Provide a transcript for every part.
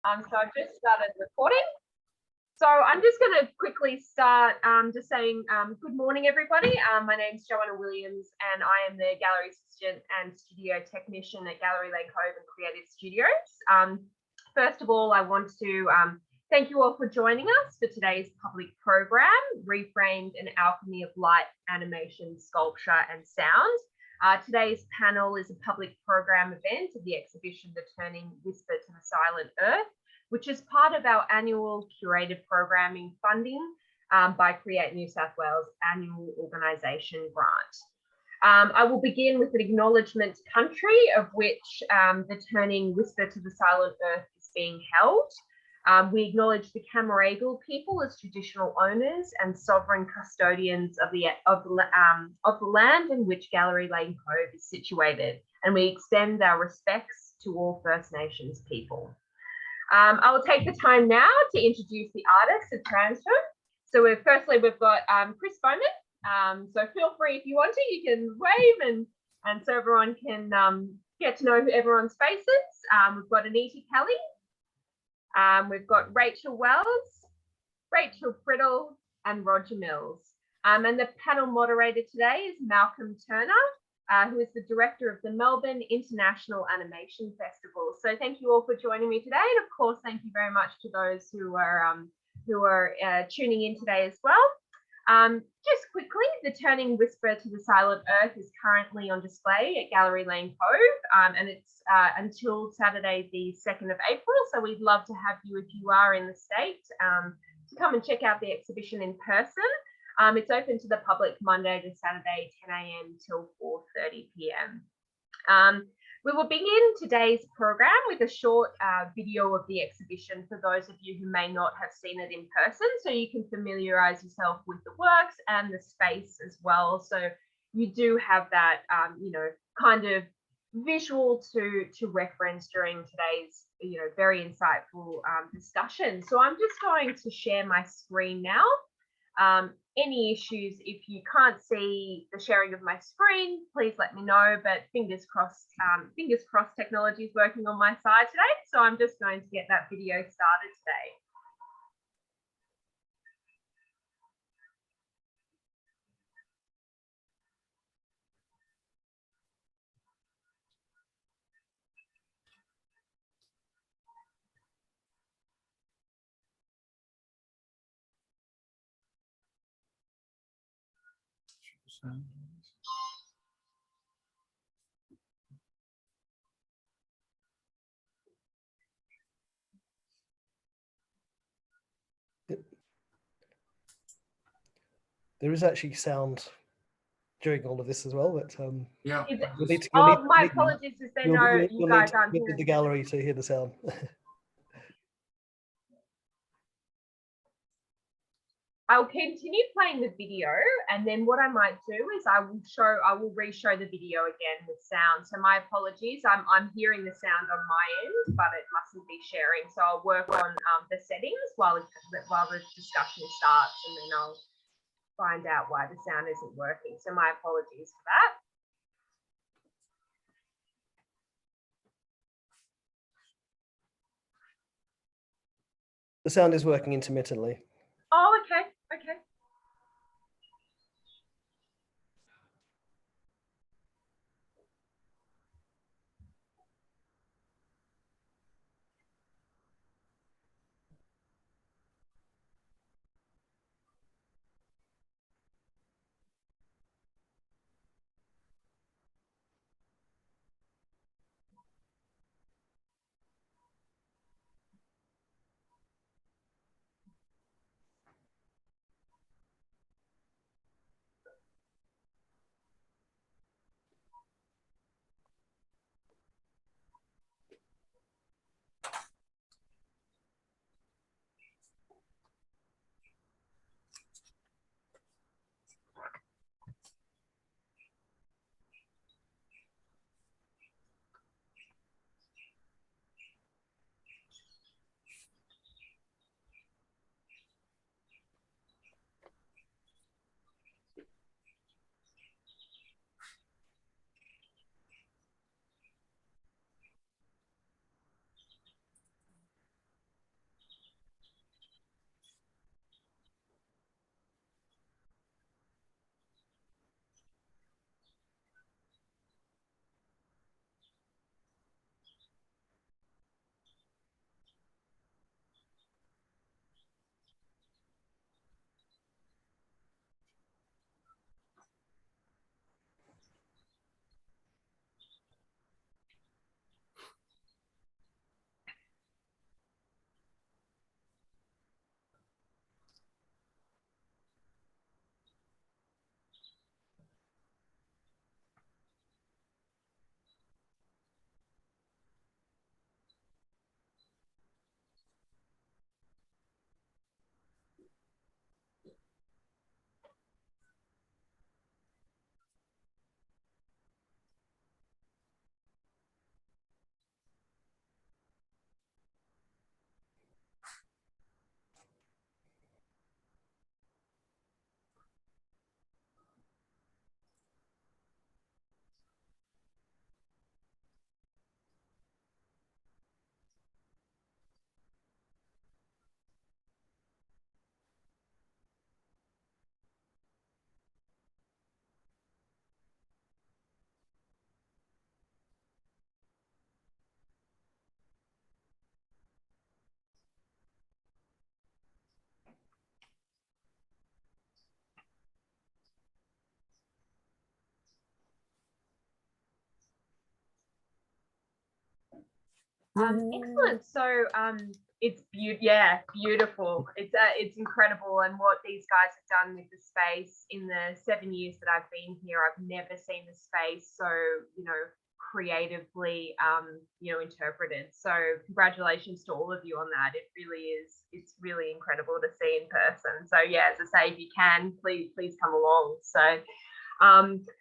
So I've just started recording. So I'm just going to quickly start just saying good morning, everybody. My name's Joanna Williams, and I am the gallery assistant and studio technician at Gallery Lane Cove and Creative Studios. First of all, I want to thank you all for joining us for today's public program, Reframed: An Alchemy of Light, Animation, Sculpture and Sound. Today's panel is a public program event of the exhibition The Turning Whisper to the Silent Earth, which is part of our annual curated programming funding by Create New South Wales annual organisation grant. I will begin with an acknowledgement to country of which the Turning Whisper to the Silent Earth is being held. We acknowledge the Camaragal people as traditional owners and sovereign custodians of the land in which Gallery Lane Cove is situated, and we extend our respects to all First Nations people. I will take the time now to introduce the artists of tranSTURM. So we've got Chris Bowman. So feel free, if you want to, you can wave and so everyone can get to know everyone's faces. We've got Anita Kelly. We've got Rachel Wells, Rachael Priddel, and Roger Mills. And the panel moderator today is Malcolm Turner, who is the director of the Melbourne International Animation Festival. So thank you all for joining me today, and of course, thank you very much to those who are tuning in today as well. Just quickly, the Turning Whisper to the Silent Earth is currently on display at Gallery Lane Cove, and it's until Saturday, the 2nd of April. So we'd love to have you, if you are in the state, to come and check out the exhibition in person. It's open to the public Monday to Saturday, 10 a.m. till 4:30 p.m. We will begin today's program with a short video of the exhibition for those of you who may not have seen it in person, so you can familiarise yourself with the works and the space as well. So you do have that, kind of visual to reference during today's, very insightful discussion. So I'm just going to share my screen now. Any issues, if you can't see the sharing of my screen, please let me know, but fingers crossed technology is working on my side today. So I'm just going to get that video started today. There is actually sound during all of this as well, but yeah. My apologies if they know you guys aren't here. The gallery to hear the sound. I'll continue playing the video, and then what I might do is I will re-show the video again with sound. So my apologies, I'm hearing the sound on my end, but it mustn't be sharing. So I'll work on the settings while the discussion starts, and then I'll find out why the sound isn't working. So my apologies for that. The sound is working intermittently. Oh, okay. Okay. Excellent. So it's beautiful. It's incredible, and what these guys have done with the space in the 7 years that I've been here, I've never seen the space so creatively interpreted. So congratulations to all of you on that. It really is. It's really incredible to see in person. So yeah, as I say, if you can, please come along. So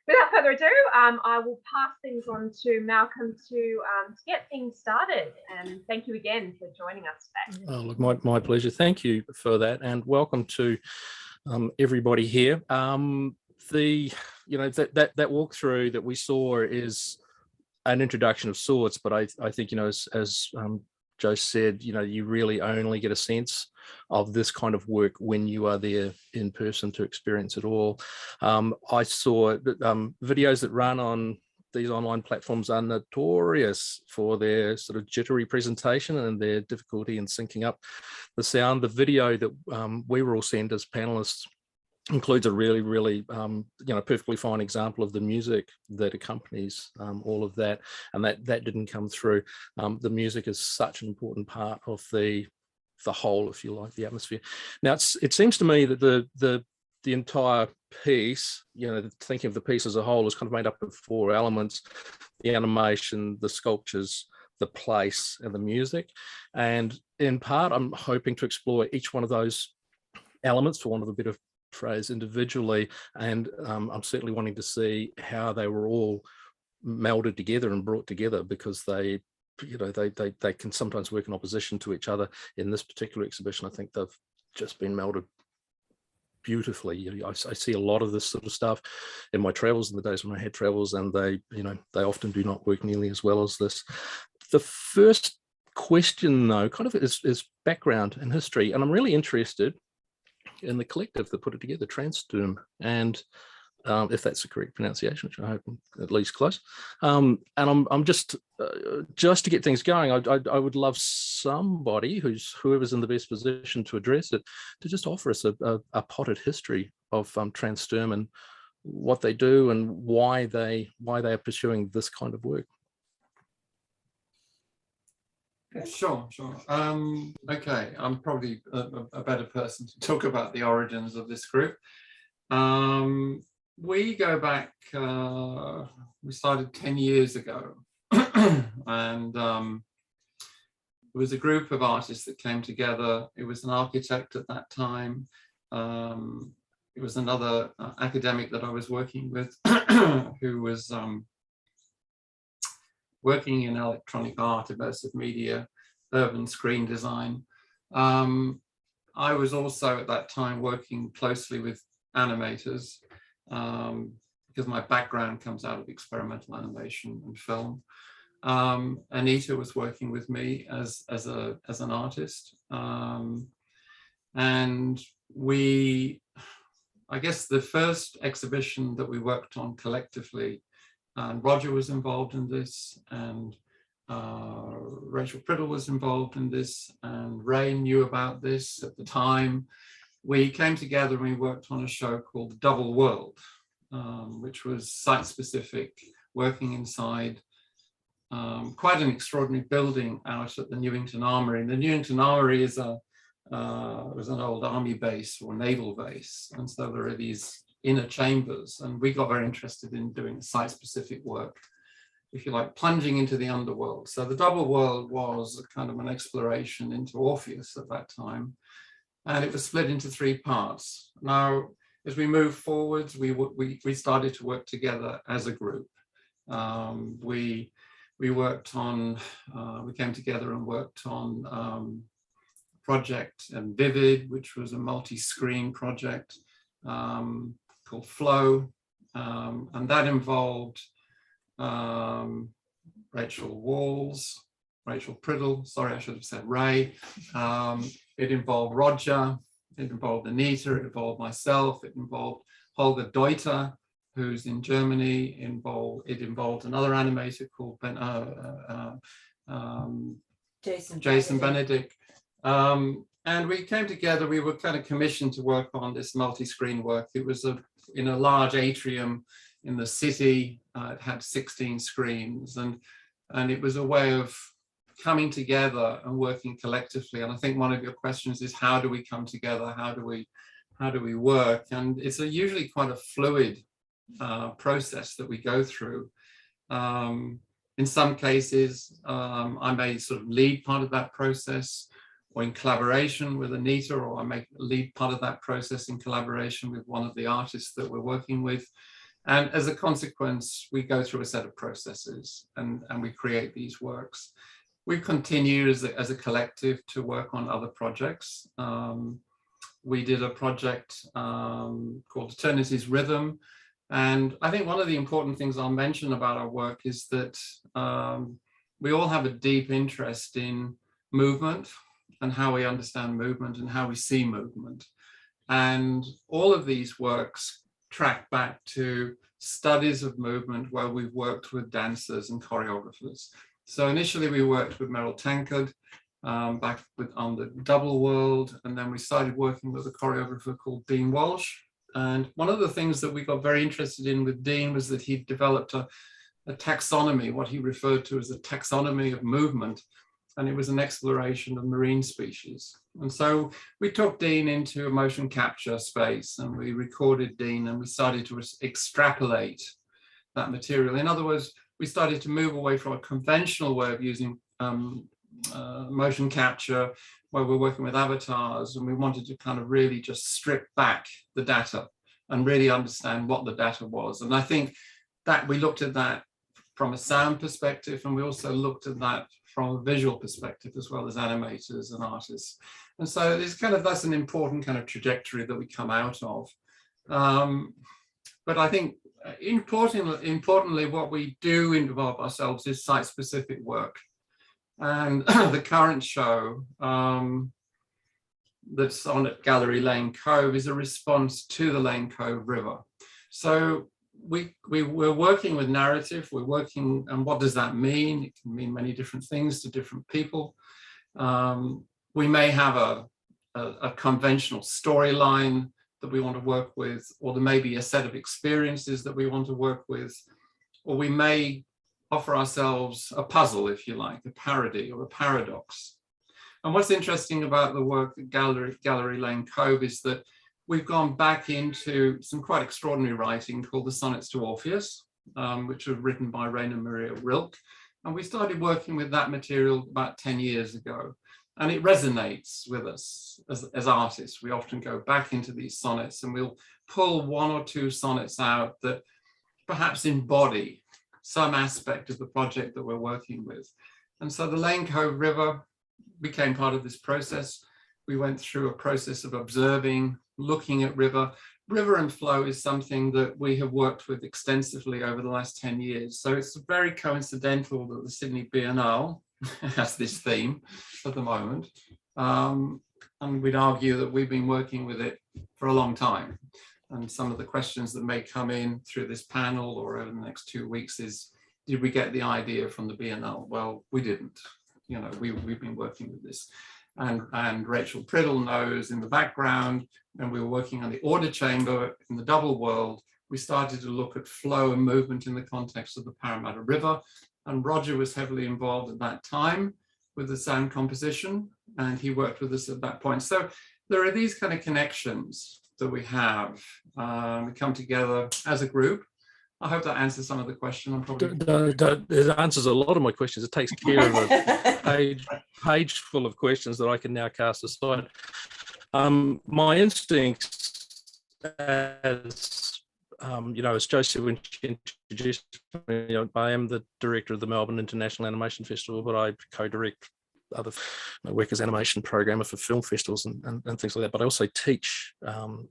without further ado, I will pass things on to Malcolm to get things started. And thank you again for joining us today. Oh, look, my pleasure. Thank you for that, and welcome to everybody here. That walkthrough that we saw is an introduction of sorts, but I think as Joe said, you really only get a sense of this kind of work when you are there in person to experience it all. I saw videos that run on these online platforms are notorious for their sort of jittery presentation and their difficulty in syncing up the sound. The video that we were all sent as panelists includes a really perfectly fine example of the music that accompanies all of that, and that didn't come through. The music is such an important part of the whole, if you like, the atmosphere. Now it seems to me that the entire piece, thinking of the piece as a whole, is kind of made up of 4 elements: the animation, the sculptures, the place, and the music. And in part, I'm hoping to explore each one of those elements, for want of a bit of phrase, individually, and I'm certainly wanting to see how they were all melded together and brought together, because they can sometimes work in opposition to each other. In this particular exhibition, I think they've just been melded beautifully. I see a lot of this sort of stuff in my travels, in the days when I had travels, and they often do not work nearly as well as this. The first question, though, kind of is background and history, and I'm really interested in the collective that put it together, tranSTURM, and if that's the correct pronunciation, which I hope I'm at least close. And I'm just to get things going, I would love somebody whoever's in the best position to address it, to just offer us a potted history of tranSTURM and what they do and why they are pursuing this kind of work. Sure. Okay, I'm probably a better person to talk about the origins of this group. We go back, we started 10 years ago, and it was a group of artists that came together. It was an architect at that time. It was another academic that I was working with who was working in electronic art, immersive media, urban screen design. I was also at that time working closely with animators because my background comes out of experimental animation and film. Anita was working with me as an artist. And I guess the first exhibition that we worked on collectively, and Roger was involved in this, and Rachael Priddel was involved in this, and Ray knew about this at the time. We came together and we worked on a show called The Double World, which was site-specific, working inside quite an extraordinary building out at the Newington Armoury. And the Newington Armoury is was an old army base or naval base, and so there are these inner chambers, and we got very interested in doing site-specific work, if you like, plunging into the underworld. So the Double World was a kind of an exploration into Orpheus at that time, and it was split into 3 parts. Now, as we moved forwards, we started to work together as a group. We worked on, we came together and worked on project and Vivid, which was a multi-screen project called Flow, and that involved Rachael Priddel, sorry, I should have said Ray. It involved Roger, it involved Anita, it involved myself, it involved Holger Deuter, who's in Germany. It involved another animator called Jason Benedict. And we came together, we were kind of commissioned to work on this multi-screen work. It was in a large atrium in the city. It had 16 screens, and it was a way of coming together and working collectively. And I think one of your questions is, how do we come together? How do we work? And it's usually quite a fluid process that we go through. In some cases, I may sort of lead part of that process, or in collaboration with Anita, or I may lead part of that process in collaboration with one of the artists that we're working with. And as a consequence, we go through a set of processes and we create these works. We've continued as a collective to work on other projects. We did a project called Eternity's Rhythm. And I think one of the important things I'll mention about our work is that we all have a deep interest in movement and how we understand movement and how we see movement. And all of these works track back to studies of movement where we've worked with dancers and choreographers. So initially we worked with Meryl Tankard back on the Double World, and then we started working with a choreographer called Dean Walsh. And one of the things that we got very interested in with Dean was that he developed a taxonomy, what he referred to as a taxonomy of movement. And it was an exploration of marine species. And so we took Dean into a motion capture space and we recorded Dean and we started to extrapolate that material. In other words, we started to move away from a conventional way of using motion capture, where we're working with avatars, and we wanted to kind of really just strip back the data and really understand what the data was. And I think that we looked at that from a sound perspective, and we also looked at that from a visual perspective, as well as animators and artists. And so it's kind of, that's an important kind of trajectory that we come out of. But I think importantly, what we do involve ourselves is site-specific work. And the current show that's on at Gallery Lane Cove is a response to the Lane Cove River. So we're working with narrative, we're working, and what does that mean? It can mean many different things to different people. We may have a conventional storyline that we want to work with, or there may be a set of experiences that we want to work with, or we may offer ourselves a puzzle, if you like, a parody or a paradox. And what's interesting about the work at Gallery Lane Cove is that we've gone back into some quite extraordinary writing called the Sonnets to Orpheus, which was written by Rainer Maria Rilke. And we started working with that material about 10 years ago. And it resonates with us as artists. We often go back into these sonnets and we'll pull one or two sonnets out that perhaps embody some aspect of the project that we're working with. And so the Lane Cove River became part of this process. We went through a process of observing, looking at river. River and flow is something that we have worked with extensively over the last 10 years. So it's very coincidental that the Sydney Biennale has this theme at the moment. And we'd argue that we've been working with it for a long time. And some of the questions that may come in through this panel or over the next 2 weeks is, did we get the idea from the Biennale? Well, we didn't. You know, we've been working with this. And Rachael Priddel knows in the background, when we were working on the order chamber in the Double World, we started to look at flow and movement in the context of the Parramatta River. And Roger was heavily involved at that time with the sound composition, and he worked with us at that point. So there are these kind of connections that we have. We come together as a group. I hope that answers some of the question. I'm probably... It answers a lot of my questions. It takes care of a page full of questions that I can now cast aside. My instincts, as as Josie, when she introduced me, I am the director of the Melbourne International Animation Festival, but I co-direct other work as animation programmer for film festivals and things like that. But I also teach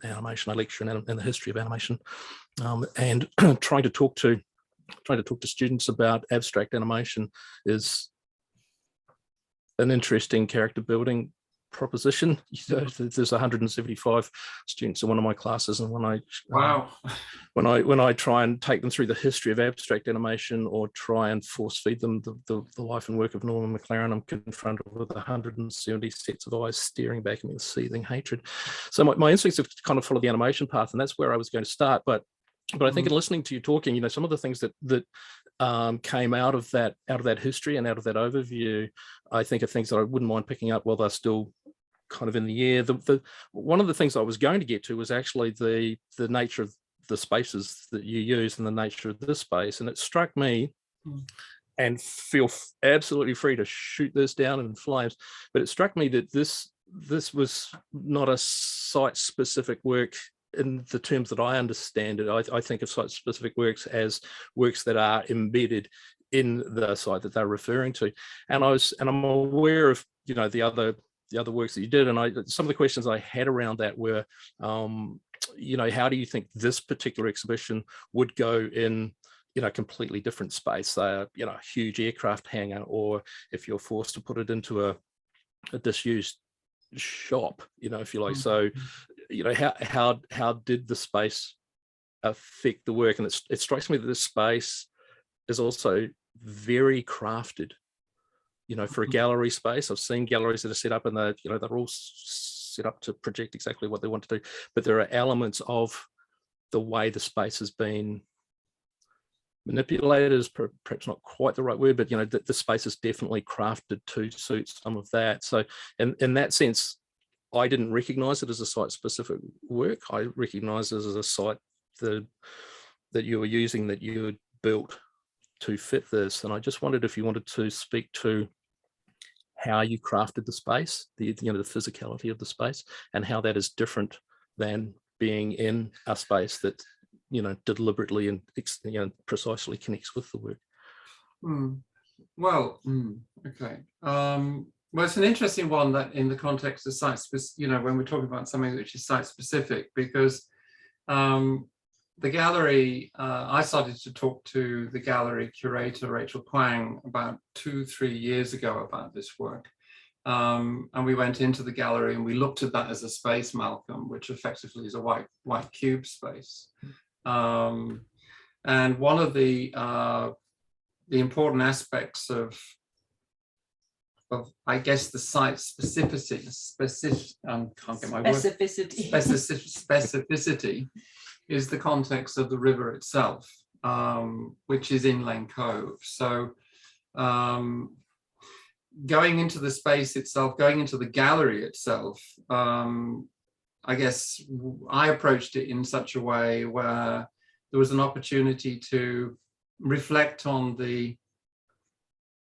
animation. I lecture in the history of animation, and trying to talk to students about abstract animation is an interesting character building proposition. There's 175 students in one of my classes, and when I try and take them through the history of abstract animation or try and force feed them the life and work of Norman McLaren, I'm confronted with 170 sets of eyes staring back at me with seething hatred. So my instincts have kind of followed the animation path, and that's where I was going to start. But I think in listening to you talking, some of the things that came out of that history and out of that overview, I think are things that I wouldn't mind picking up while they're still kind of in the air. One of the things I was going to get to was actually the nature of the spaces that you use and the nature of this space. And it struck me, and feel absolutely free to shoot this down in flames, but it struck me that this was not a site-specific work in the terms that I understand it. I think of site-specific works as works that are embedded in the site that they're referring to. And I'm aware of, you know, the other works that you did, and some of the questions I had around that were, you know, how do you think this particular exhibition would go in, you know, completely different space, you know, a huge aircraft hangar, or if you're forced to put it into a disused shop, you know, if you like. So, you know, how did the space affect the work? And it strikes me that this space is also very crafted, you know, for a gallery space. I've seen galleries that are set up and they're all set up to project exactly what they want to do, but there are elements of the way the space has been manipulated, is perhaps not quite the right word, but, you know, the space is definitely crafted to suit some of that. So in that sense, I didn't recognize it as a site-specific work. I recognized it as a site that you were using, that you had built to fit this. And I just wondered if you wanted to speak to how you crafted the space, the physicality of the space, and how that is different than being in a space that, you know, deliberately and, you know, precisely connects with the work. Well, okay. Well, it's an interesting one, that in the context of site, you know, when we're talking about something which is site specific, because the gallery, I started to talk to the gallery curator, Rachel Kwang, about 2-3 years ago about this work. And we went into the gallery and we looked at that as a space, Malcolm, which effectively is a white cube space. And one of the important aspects of I guess the site specificity is the context of the river itself, which is in Lane Cove. So going into the space itself, going into the gallery itself, I guess I approached it in such a way where there was an opportunity to reflect on the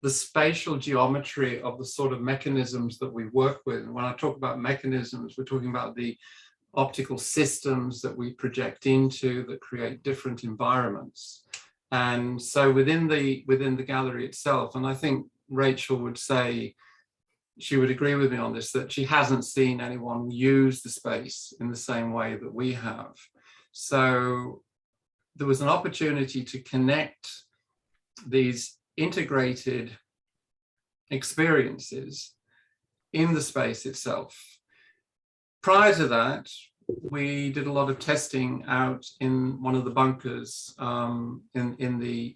spatial geometry of the sort of mechanisms that we work with. And when I talk about mechanisms, we're talking about the optical systems that we project into that create different environments. And so within the gallery itself, and I think Rachel would say, she would agree with me on this, that she hasn't seen anyone use the space in the same way that we have. So there was an opportunity to connect these integrated experiences in the space itself. Prior to that, we did a lot of testing out in one of the bunkers in the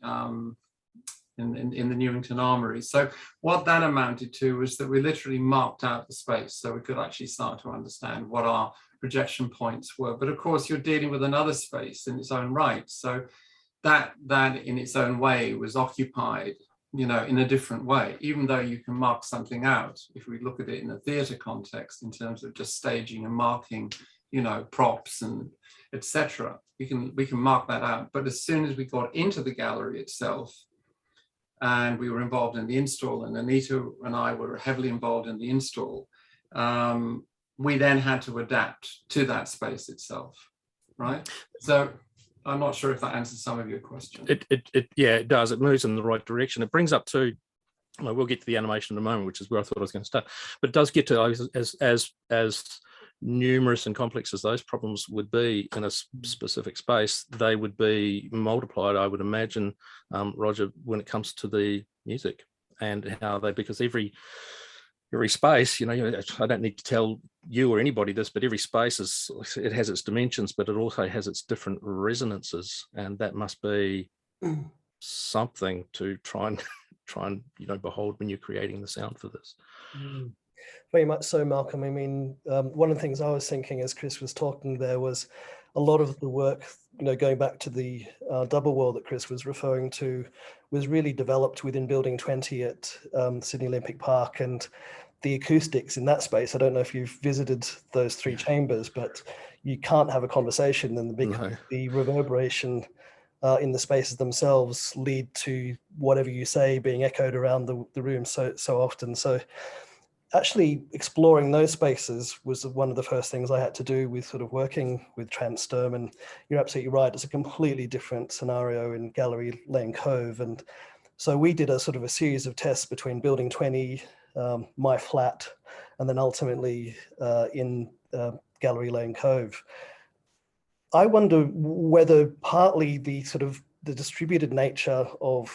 Newington Armoury. So what that amounted to was that we literally marked out the space so we could actually start to understand what our projection points were. But of course, you're dealing with another space in its own right. So that in its own way was occupied, you know, in a different way, even though you can mark something out. If we look at it in a theatre context, in terms of just staging and marking, you know, props and etc., we can mark that out. But as soon as we got into the gallery itself, and we were involved in the install, and Anita and I were heavily involved in the install, we then had to adapt to that space itself, right? So I'm not sure if that answers some of your questions. Yeah, it does. It moves in the right direction. It brings up to, well, we'll get to the animation in a moment, which is where I thought I was going to start. But it does get to, as numerous and complex as those problems would be in a specific space, they would be multiplied, I would imagine, Roger, when it comes to the music and how they, because every space, you know, I don't need to tell you or anybody this, but every space it has its dimensions, but it also has its different resonances, and that must be something to try and you know, behold when you're creating the sound for this. Very much so, Malcolm. I mean, one of the things I was thinking as Chris was talking there was a lot of the work going back to the double wall that Chris was referring to, was really developed within Building 20 at Sydney Olympic Park, and the acoustics in that space. I don't know if you've visited those three chambers, but you can't have a conversation, and the reverberation in the spaces themselves lead to whatever you say being echoed around the room so often. So actually exploring those spaces was one of the first things I had to do with sort of working with tranSTURM. And you're absolutely right, it's a completely different scenario in Gallery Lane Cove. And so we did a sort of a series of tests between Building 20, my flat, and then ultimately in Gallery Lane Cove. I wonder whether partly the sort of the distributed nature of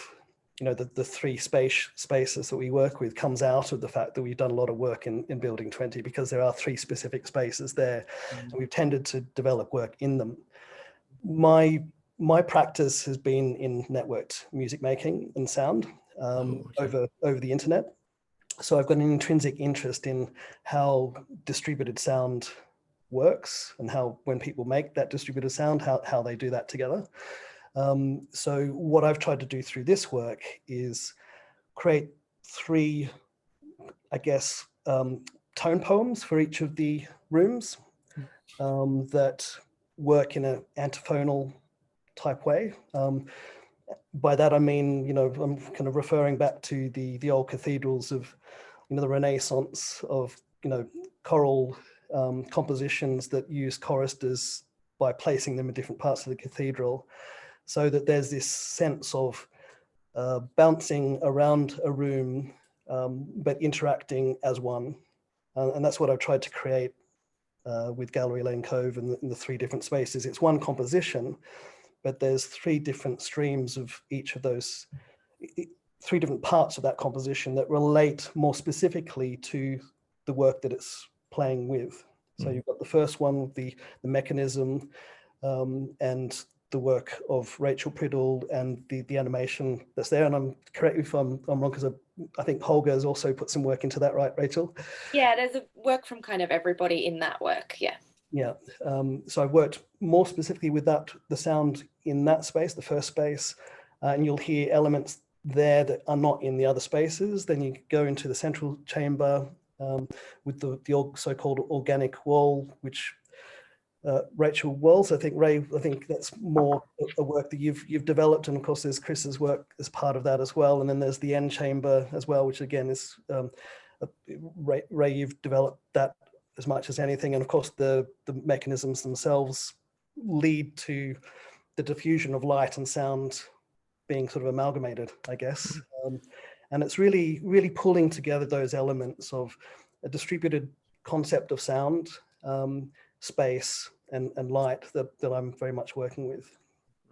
the three spaces that we work with comes out of the fact that we've done a lot of work in Building 20, because there are three specific spaces there, and we've tended to develop work in them. My practice has been in networked music making and sound over the internet. So I've got an intrinsic interest in how distributed sound works, and how when people make that distributed sound, how they do that together. So what I've tried to do through this work is create three, I guess, tone poems for each of the rooms that work in an antiphonal type way. By that I mean, I'm kind of referring back to the old cathedrals of, the Renaissance of, choral compositions that use choristers by placing them in different parts of the cathedral, so that there's this sense of bouncing around a room, but interacting as one. And that's what I've tried to create with Gallery Lane Cove in the three different spaces. It's one composition, but there's three different streams of each of those, three different parts of that composition that relate more specifically to the work that it's playing with. So you've got the first one, the mechanism, and the work of Rachael Priddel and the animation that's there. And I'm correct if I'm wrong, because I think Holger has also put some work into that, right, Rachel? Yeah, there's a work from kind of everybody in that work, yeah. Yeah, so I've worked more specifically with the sound in that space, the first space, and you'll hear elements there that are not in the other spaces. Then you go into the central chamber with the so-called organic wall, which Rachel Wells, I think that's more a work that you've developed, and of course there's Chris's work as part of that as well. And then there's the end chamber as well, which again is Ray, you've developed that as much as anything. And of course the mechanisms themselves lead to the diffusion of light and sound being sort of amalgamated, I guess. And it's really pulling together those elements of a distributed concept of sound, space and light that I'm very much working with.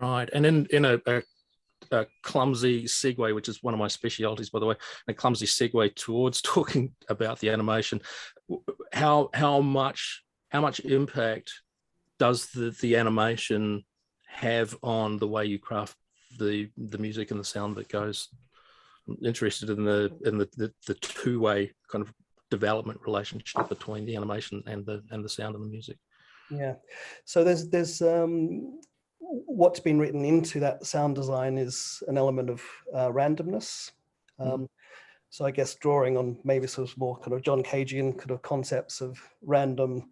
Right, and in a clumsy segue, which is one of my specialities, by the way, a clumsy segue towards talking about the animation. How much impact does the animation have on the way you craft the music and the sound that goes? I'm interested in the two-way kind of development relationship between the animation and the sound and the music. Yeah, so there's what's been written into that sound design is an element of randomness. So I guess drawing on maybe sort of more kind of John Cagean kind of concepts of random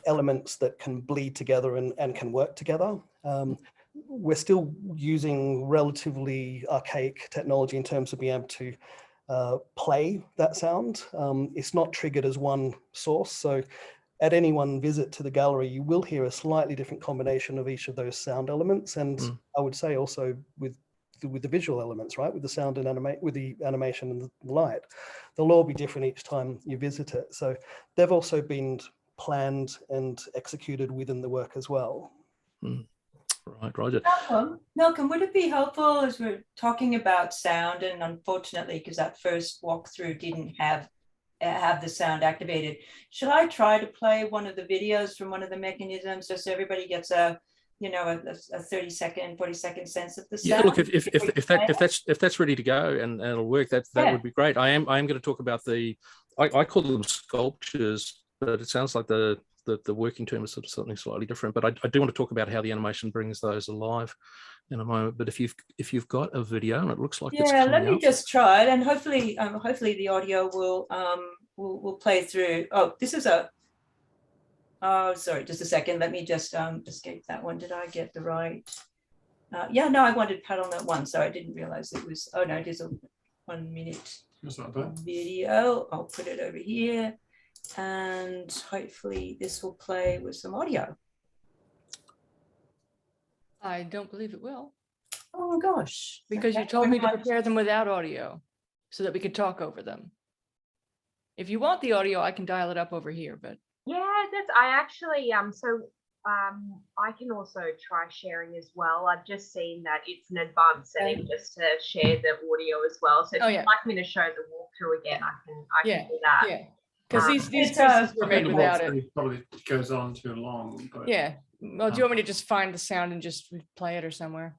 elements that can bleed together and can work together. We're still using relatively archaic technology in terms of being able to play that sound. It's not triggered as one source. So at any one visit to the gallery, you will hear a slightly different combination of each of those sound elements. And I would say also with the visual elements, right? With the sound and with the animation and the light, they'll all be different each time you visit it. So they've also been planned and executed within the work as well. Right, Roger. Malcolm, would it be helpful as we're talking about sound, and unfortunately, because that first walkthrough didn't have the sound activated, should I try to play one of the videos from one of the mechanisms just so everybody gets a 30-second, 40-second sense of the sound? Yeah, look, if that's ready to go and it'll work, that would be great. I am going to talk about I call them sculptures, but it sounds like the the working term is sort of something slightly different. But I do want to talk about how the animation brings those alive in a moment. But if you've got a video and it looks like it's coming let me up. just try it, and hopefully the audio will play through. Oh, this is a. Oh, sorry, just a second. Let me just escape that one. Did I get the right? Yeah, no, I wanted paddle note 1, so I didn't realize it was. Oh no, it is a 1 minute video. I'll put it over here, and hopefully this will play with some audio. I don't believe it will, Oh my gosh! because you told me to prepare them without audio so that we could talk over them. If you want the audio, I can dial it up over here, but Yeah, I actually I can also try sharing as well. I've just seen that it's an advanced setting just to share the audio as well. So if you'd like me to show the walkthrough again, I can do that. yeah, because these it's, pieces were made without it. Probably goes on too long. But, Yeah. Well, do you want me to just find the sound and just play it or somewhere?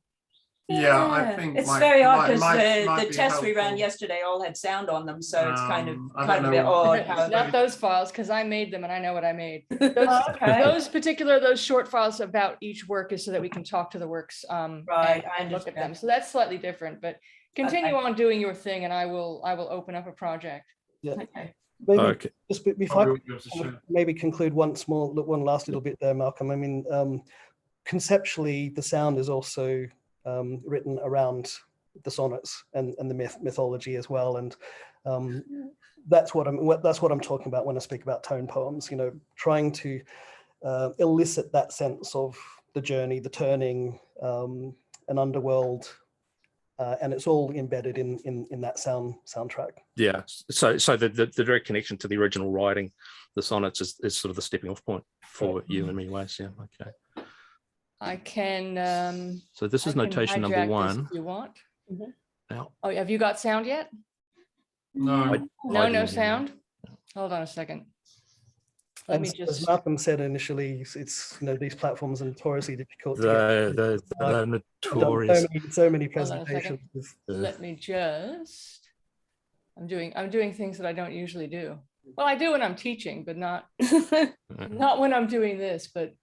yeah, I think it's very odd because might the be tests we ran helpful. yesterday all had sound on them, so it's kind of I a don't bit know. odd. How Not those files, because I made them and I know what I made. Those, okay. those short files about each work is so that we can talk to the works Right, I and look at them. understand. So that's slightly different, but continue on doing your thing and I will open up a project. Yeah. Okay. Maybe Okay. just before Probably I will be able to show. maybe conclude one last little bit there, Malcolm. I mean, conceptually, the sound is also written around the sonnets and the mythology as well, and that's what I'm talking about when I speak about tone poems. You know, trying to elicit that sense of the journey, the turning, an underworld, and it's all embedded in that soundtrack. Yeah. So the direct connection to the original writing, the sonnets, is sort of the stepping off point for you in many ways. Yeah. Okay. I can. So this is I can notation number hijack this 1. if you want. Now, Oh, have you got sound yet? No. No sound. Hold on a second. Let me As just. Malcolm said initially, it's these platforms are notoriously difficult to the get. notorious. So many Hold on a second. presentations. with- Let me just. I'm doing things that I don't usually do. Well, I do when I'm teaching, but not when I'm doing this. But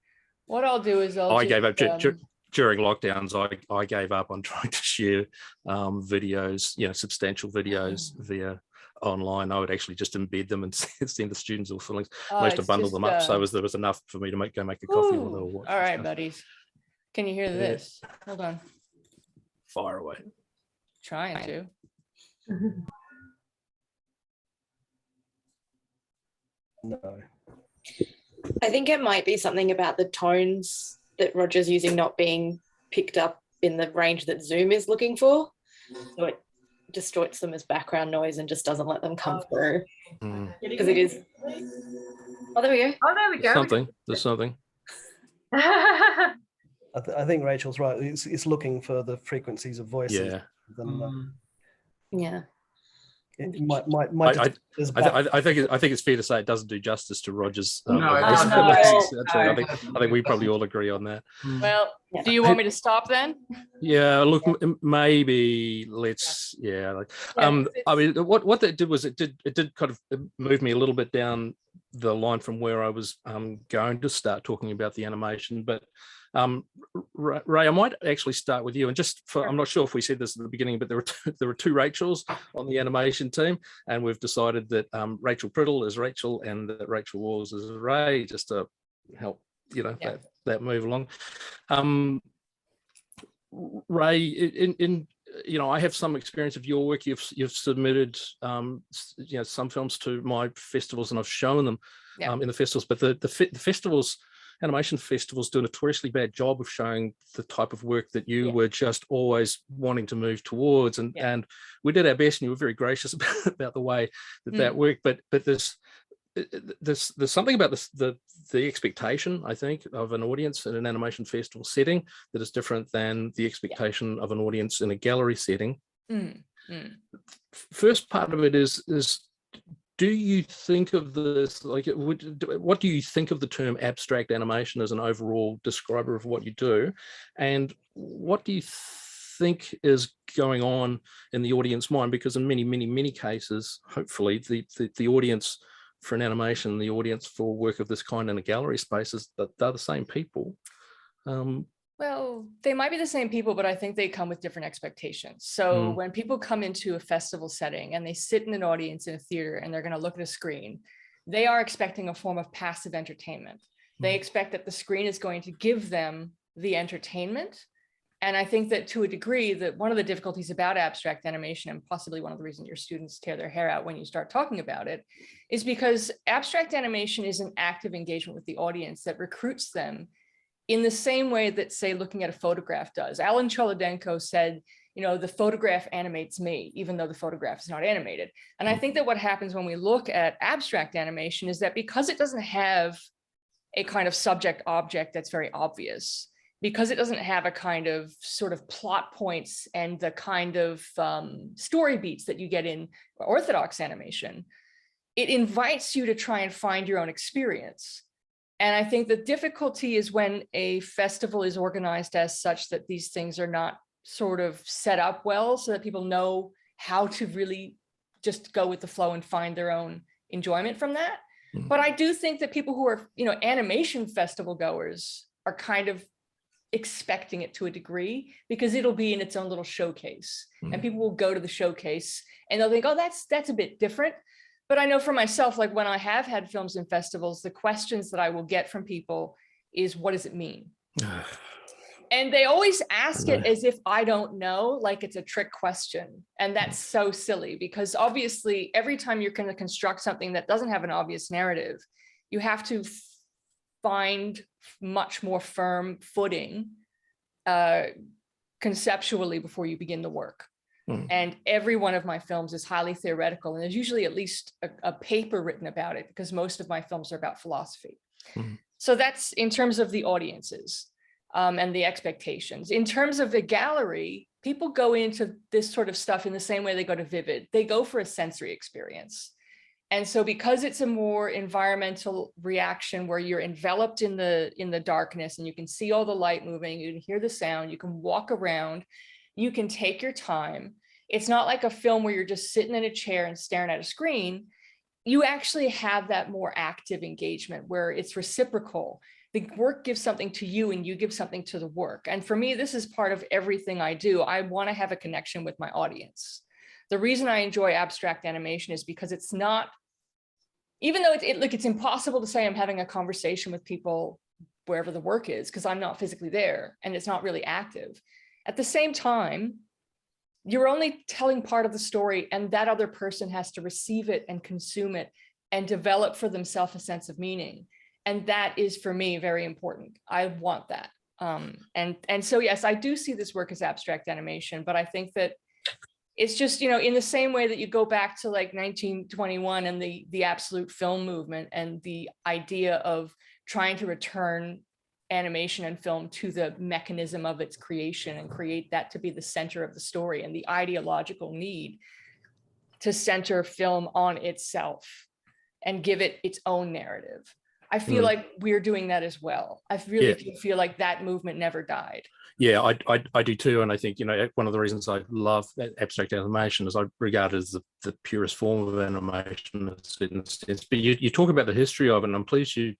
what I'll do is I gave up during lockdowns. I gave up on trying to share videos, substantial videos via online. I would actually just embed them and send the students all links. I used to bundle them up, so there was enough for me to go make a coffee while they were watching. All right, buddies. Can you hear this? Hold on. Fire away. Trying to. No. I think it might be something about the tones that Roger's using not being picked up in the range that Zoom is looking for. So it distorts them as background noise and just doesn't let them come through. Because it is. Oh, there we go. Oh, there we go. There's something. I think Rachel's right. It's looking for the frequencies of voices. Yeah. Yeah. It might I think it's fair to say it doesn't do justice to Roger's. I think we probably all agree on that. Well, do you want me to stop then? Yeah, look, maybe let's. Yeah, I mean, what that did was it did kind of move me a little bit down the line from where I was going to start talking about the animation, but. Ray, I might actually start with you, and I'm not sure if we said this at the beginning, but there were two Rachels on the animation team, and we've decided that Rachael Priddel is Rachel and that Rachel Walls is Ray, just to help that move along. Ray, I have some experience of your work. You've submitted some films to my festivals, and I've shown them in the festivals, but the festivals. Animation festivals do a notoriously bad job of showing the type of work that you were just always wanting to move towards, and we did our best, and you were very gracious about the way that worked. But there's something about the expectation, I think, of an audience in an animation festival setting that is different than the expectation of an audience in a gallery setting. First part of it is. Do you think of this, what do you think of the term abstract animation as an overall describer of what you do? And what do you think is going on in the audience mind? Because in many, many, many cases, hopefully, the audience for an animation, the audience for work of this kind in a gallery space is that they're the same people. Well, they might be the same people, but I think they come with different expectations. So when people come into a festival setting and they sit in an audience in a theater and they're going to look at a screen, they are expecting a form of passive entertainment. They expect that the screen is going to give them the entertainment. And I think that to a degree that one of the difficulties about abstract animation, and possibly one of the reasons your students tear their hair out when you start talking about it, is because abstract animation is an active engagement with the audience that recruits them in the same way that, say, looking at a photograph does. Alan Cholodenko said, you know, the photograph animates me, even though the photograph is not animated. And I think that what happens when we look at abstract animation is that because it doesn't have a kind of subject object that's very obvious, because it doesn't have a kind of sort of plot points and the kind of story beats that you get in orthodox animation, it invites you to try and find your own experience. And I think the difficulty is when a festival is organized as such that these things are not sort of set up well so that people know how to really just go with the flow and find their own enjoyment from that. But I do think that people who are, you know, animation festival goers are kind of expecting it to a degree because it'll be in its own little showcase and people will go to the showcase and they'll think, oh, that's a bit different. But I know for myself, like when I have had films in festivals, the questions that I will get from people is, what does it mean? And they always ask it as if I don't know, like it's a trick question. And that's so silly because obviously every time you're going to construct something that doesn't have an obvious narrative, you have to find much more firm footing conceptually before you begin the work. And every one of my films is highly theoretical. And there's usually at least a paper written about it because most of my films are about philosophy. So that's in terms of the audiences and the expectations. In terms of the gallery, people go into this sort of stuff in the same way they go to Vivid. They go for a sensory experience. And so because it's a more environmental reaction where you're enveloped in the darkness and you can see all the light moving, you can hear the sound, you can walk around, you can take your time. It's not like a film where you're just sitting in a chair and staring at a screen. You actually have that more active engagement where it's reciprocal. The work gives something to you and you give something to the work. And for me, this is part of everything I do. I want to have a connection with my audience. The reason I enjoy abstract animation is because it's not, even though it's impossible to say I'm having a conversation with people wherever the work is, because I'm not physically there and it's not really active. At the same time, you're only telling part of the story and that other person has to receive it and consume it and develop for themselves a sense of meaning. And that is for me very important. I want that. And so, yes, I do see this work as abstract animation, but I think that it's just, you know, in the same way that you go back to like 1921 and the absolute film movement and the idea of trying to return animation and film to the mechanism of its creation and create that to be the center of the story and the ideological need to center film on itself and give it its own narrative. I feel like we're doing that as well. I really do feel like that movement never died. Yeah, I do too. And I think, you know, one of the reasons I love abstract animation is I regard it as the purest form of animation. But you talk about the history of it, and I'm pleased you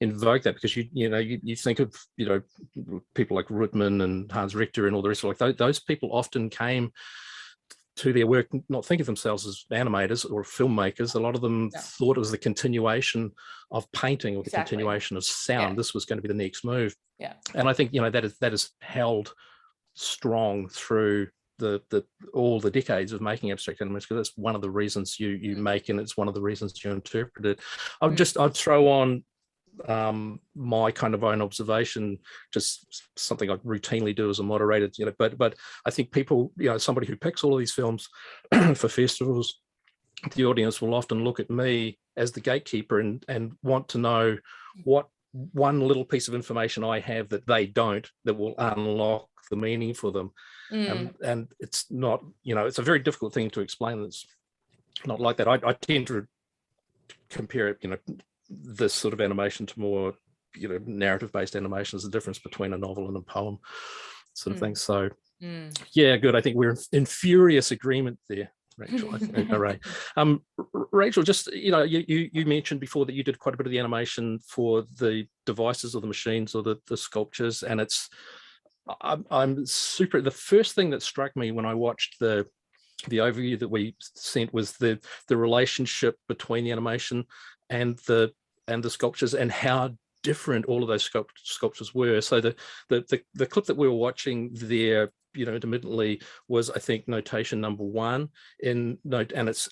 invoke that because you think of, you know, people like Ruttmann and Hans Richter and all the rest of like those people often came to their work, not think of themselves as animators or filmmakers. A lot of them thought it was the continuation of painting or the continuation of sound. This was going to be the next move. And I think, you know, that is held strong through all the decades of making abstract animation, because that's one of the reasons you make, and it's one of the reasons you interpret it. I'd throw on my kind of own observation, just something I routinely do as a moderator, you know, but I think people, you know, somebody who picks all of these films for festivals, the audience will often look at me as the gatekeeper and want to know what one little piece of information I have that they don't, that will unlock the meaning for them. And it's not, you know, it's a very difficult thing to explain. It's not like that. I tend to compare it, you know, this sort of animation to more, you know, narrative-based animation is the difference between a novel and a poem sort of thing. So yeah, good. I think we're in furious agreement there. Rachel. Hooray. Rachel, just, you mentioned before that you did quite a bit of the animation for the devices or the machines or the sculptures, and I'm super, the first thing that struck me when I watched the overview that we sent was the relationship between the animation and the sculptures, and how different all of those sculptures were. So the clip that we were watching there, intermittently, was, I think, notation number 1 in note, and it's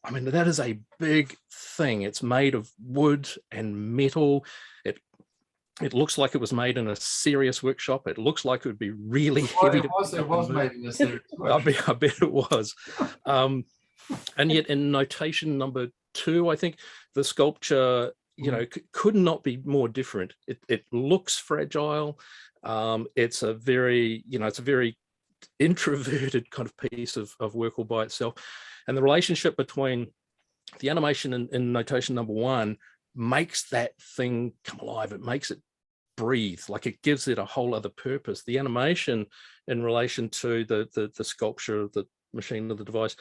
I mean, that is a big thing. It's made of wood and metal. It looks like it was made in a serious workshop. It looks like it would be really heavy. It was made in a serious workshop. I bet it was. And yet in notation number 2, I think the sculpture, could not be more different. It looks fragile. It's a very, it's a very introverted kind of piece of work all by itself. And the relationship between the animation in notation number 1 makes that thing come alive. It makes it breathe, like it gives it a whole other purpose. The animation in relation to the sculpture of the machine or the device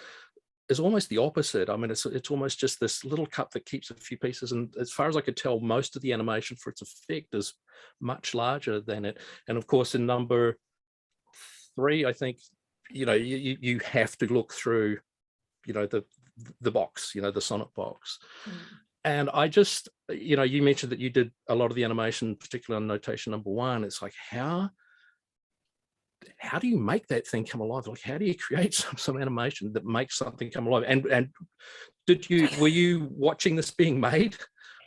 is almost the opposite. I mean, it's almost just this little cup that keeps a few pieces, and as far as I could tell, most of the animation for its effect is much larger than it. And of course, in number 3, I think, you have to look through, the box, the sonnet box. And I just, you mentioned that you did a lot of the animation, particularly on notation number 1. It's like, how do you make that thing come alive? Like, how do you create some animation that makes something come alive? And were you watching this being made,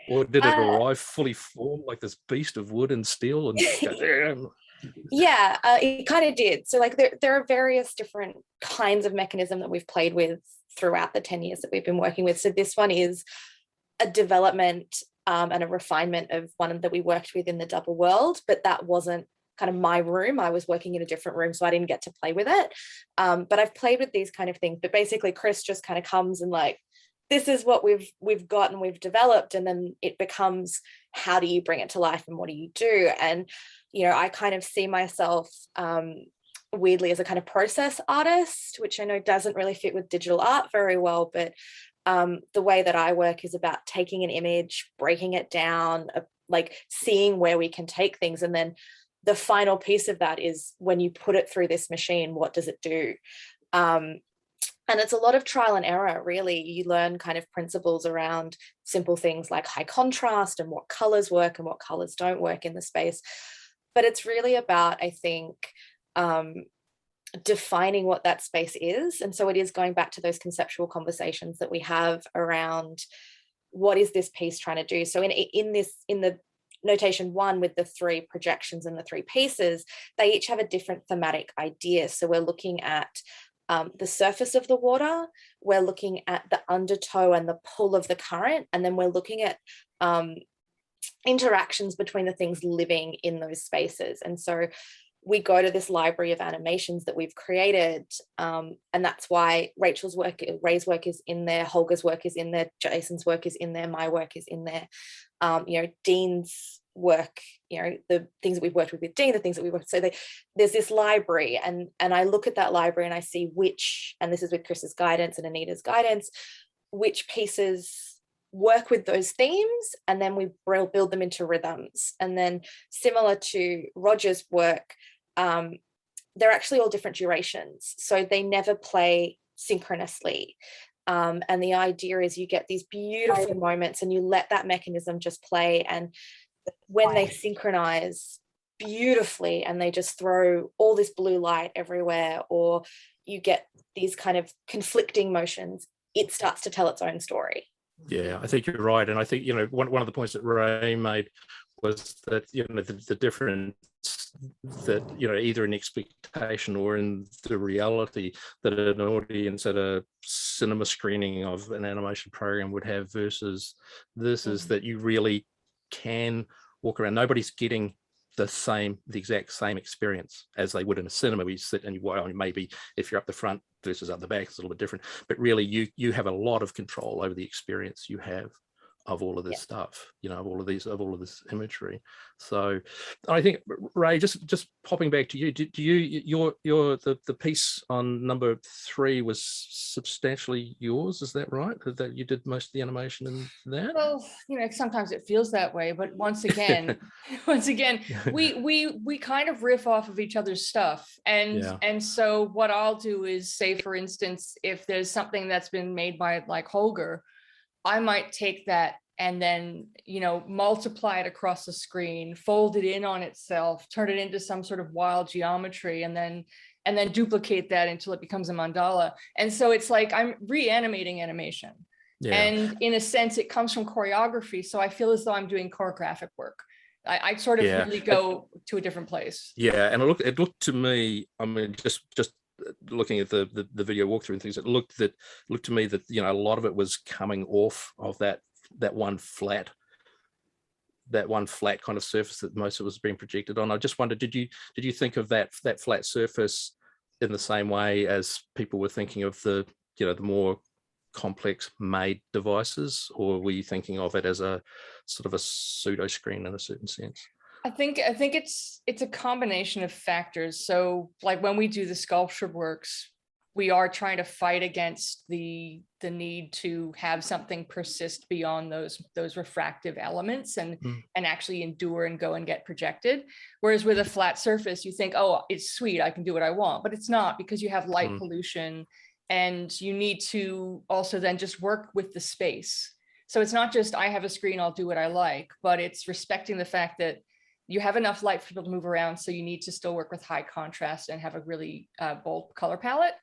or did it arrive fully formed like this beast of wood and steel? And yeah, it kind of did. So like there are various different kinds of mechanism that we've played with throughout the 10 years that we've been working with. So this one is a development and a refinement of one that we worked with in the double world, but that wasn't kind of my room. I was working in a different room, so I didn't get to play with it. But I've played with these kind of things. But basically, Chris just kind of comes and like, this is what we've got and we've developed, and then it becomes, how do you bring it to life and what do you do? And I kind of see myself weirdly as a kind of process artist, which I know doesn't really fit with digital art very well, but the way that I work is about taking an image, breaking it down, like seeing where we can take things, and then the final piece of that is when you put it through this machine, what does it do? And it's a lot of trial and error, really. You learn kind of principles around simple things like high contrast and what colors work and what colors don't work in the space. But it's really about, I think, defining what that space is. And so it is going back to those conceptual conversations that we have around what is this piece trying to do. So in the notation 1 with the 3 projections and the 3 pieces, they each have a different thematic idea. So we're looking at the surface of the water, we're looking at the undertow and the pull of the current, and then we're looking at interactions between the things living in those spaces. And so we go to this library of animations that we've created, and that's why Rachel's work, Ray's work is in there, Holger's work is in there, Jason's work is in there, my work is in there, Dean's work, the things that we've worked with Dean, the things that we worked. So there's this library, and I look at that library and I see which, and this is with Chris's guidance and Anita's guidance, which pieces work with those themes, and then we build them into rhythms. And then similar to Roger's work, they're actually all different durations, so they never play synchronously. And the idea is you get these beautiful moments and you let that mechanism just play, and when they synchronize beautifully and they just throw all this blue light everywhere, or you get these kind of conflicting motions, it starts to tell its own story. Yeah, I think you're right. And I think, one of the points that Ray made was that, the difference that, either in expectation or in the reality that an audience at a cinema screening of an animation program would have versus this is that you really can walk around. Nobody's getting the exact same experience as they would in a cinema, where you sit and maybe if you're up the front versus up the back, it's a little bit different, but really you have a lot of control over the experience you have of all of this stuff, you know, of all of this imagery. So I think, Ray, just popping back to you, do you the piece on number 3 was substantially yours, is that right? That you did most of the animation in that? Well, you know, sometimes it feels that way, but once again, we kind of riff off of each other's stuff. And so what I'll do is, say, for instance, if there's something that's been made by like Holger, I might take that and then, you know, multiply it across the screen, fold it in on itself, turn it into some sort of wild geometry, and then duplicate that until it becomes a mandala. And so it's like I'm reanimating animation. Yeah. And in a sense, it comes from choreography. So I feel as though I'm doing choreographic work. I sort of really go to a different place. Yeah, and it looked to me, I mean, just looking at the video walkthrough and things, it looked to me that, you know, a lot of it was coming off of that one flat kind of surface that most of it was being projected on. I just wondered, did you think of that flat surface in the same way as people were thinking of the, you know, the more complex made devices, or were you thinking of it as a sort of a pseudo screen in a certain sense? I think it's a combination of factors. So like when we do the sculpture works, we are trying to fight against the need to have something persist beyond those refractive elements and actually endure and go and get projected. Whereas with a flat surface, you think, oh, it's sweet, I can do what I want, but it's not, because you have light pollution, and you need to also then just work with the space. So it's not just I have a screen, I'll do what I like, but it's respecting the fact that you have enough light for people to move around, so you need to still work with high contrast and have a really bold color palette.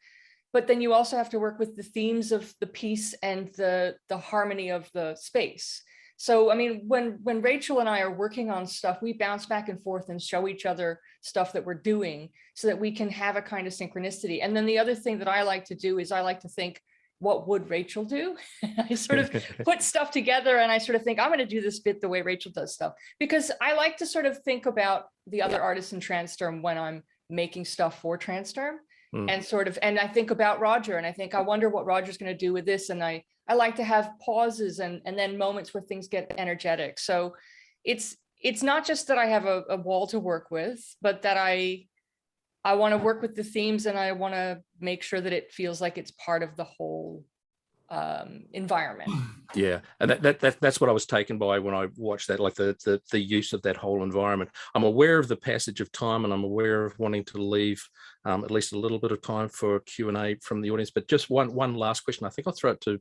But then you also have to work with the themes of the piece and the harmony of the space. So, I mean, when Rachel and I are working on stuff, we bounce back and forth and show each other stuff that we're doing so that we can have a kind of synchronicity. And then the other thing that I like to do is I like to think, what would Rachel do? I sort of put stuff together and I sort of think, I'm going to do this bit the way Rachel does stuff, because I like to sort of think about the other artists in tranSTURM when I'm making stuff for tranSTURM. And I think about Roger, and I think, I wonder what Roger's going to do with this. And I like to have pauses and then moments where things get energetic. So it's not just that I have a wall to work with, but that I want to work with the themes, and I want to make sure that it feels like it's part of the whole environment. Yeah, and that's what I was taken by when I watched that, like the use of that whole environment. I'm aware of the passage of time, and I'm aware of wanting to leave at least a little bit of time for Q&A from the audience. But just one last question. I think I'll throw it to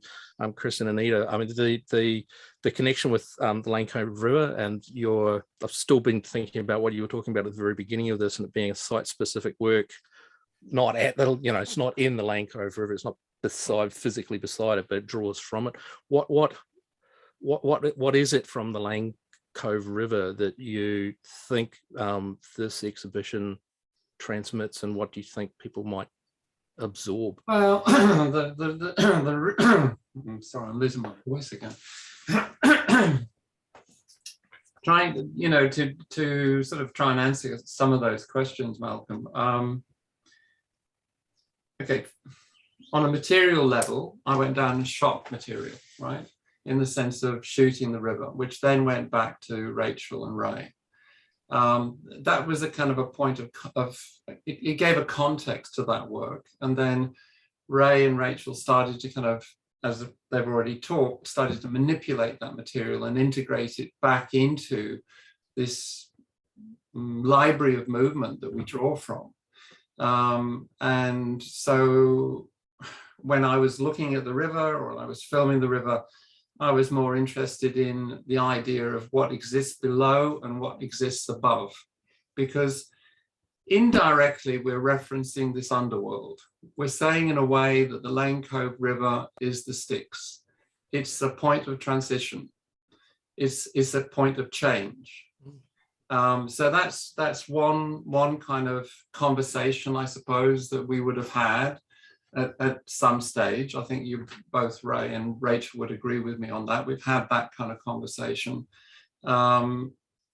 Chris and Anita. I mean, the connection with the Lane Cove River, and I've still been thinking about what you were talking about at the very beginning of this, and it being a site-specific work, not at the, you know, it's not in the Lane Cove River, it's not physically beside it, but it draws from it. What is it from the Lane Cove River that you think this exhibition transmits, and what do you think people might absorb? Well, I'm sorry, I'm losing my voice again. Trying, you know, to sort of try and answer some of those questions, Malcolm. Okay. On a material level, I went down and shot material, right? In the sense of shooting the river, which then went back to Rachel and Ray. That was a kind of a point of it gave a context to that work. And then Ray and Rachel started to kind of, as they've already talked, started to manipulate that material and integrate it back into this library of movement that we draw from. And so when I was looking at the river, or I was filming the river, I was more interested in the idea of what exists below and what exists above, because indirectly we're referencing this underworld. We're saying in a way that the Lane Cove River is the Styx. It's a point of transition. It's a point of change. So that's one kind of conversation, I suppose, that we would have had at some stage. I think you both, Ray and Rachel, would agree with me on that. We've had that kind of conversation. And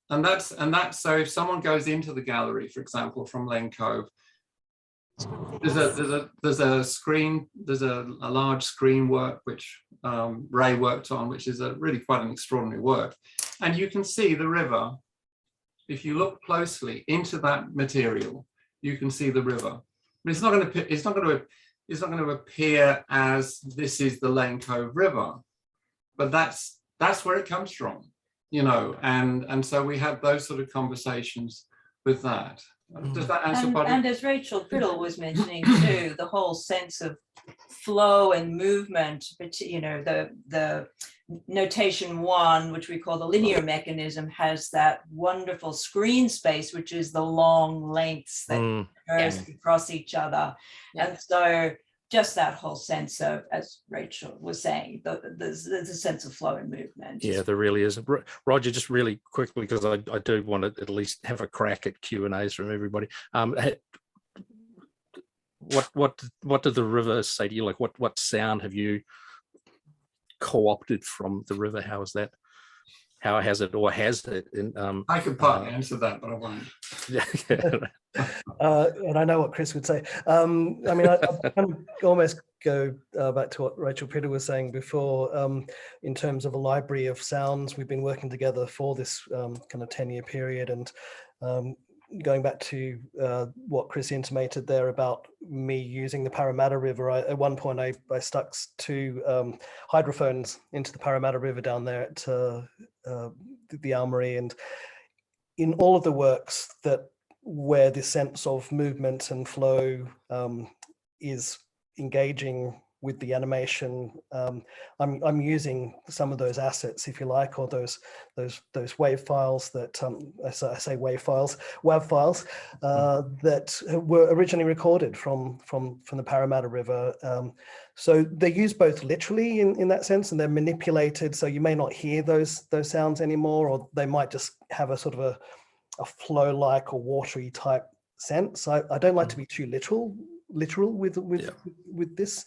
that's so if someone goes into the gallery, for example, from Lane Cove, there's a screen, there's a large screen work which Ray worked on, which is really quite an extraordinary work. And you can see the river. If you look closely into that material, you can see the river. But it's not going to appear as this is the Lane Cove River, but that's where it comes from, you know. And so we had those sort of conversations with that. Does that answer? And as Rachael Priddel was mentioning too, the whole sense of flow and movement, but you know, the notation 1, which we call the linear mechanism, has that wonderful screen space, which is the long lengths that converge across each other. And so just that whole sense of, as Rachael was saying, there's a sense of flow and movement. Yeah, there really is. Roger, just really quickly, because I do want to at least have a crack at Q&As from everybody. What did the river say to you? Like, what sound have you co-opted from the river? How is that? How has it, or has it? I could partly answer that, but I won't. And I know what Chris would say. I mean, I kind of almost go back to what Rachael Priddel was saying before, in terms of a library of sounds. We've been working together for this kind of 10-year period, and going back to what Chris intimated there about me using the Parramatta River, at one point I stuck 2 hydrophones into the Parramatta River down there at the Armoury, and in all of the works where this sense of movement and flow is engaging with the animation, I'm using some of those assets, if you like, or those WAV files that I say WAV files, that were originally recorded from the Parramatta River. So they're used both literally in that sense, and they're manipulated, so you may not hear those sounds anymore, or they might just have a sort of a flow-like or watery type sense. I don't like to be too literal with this.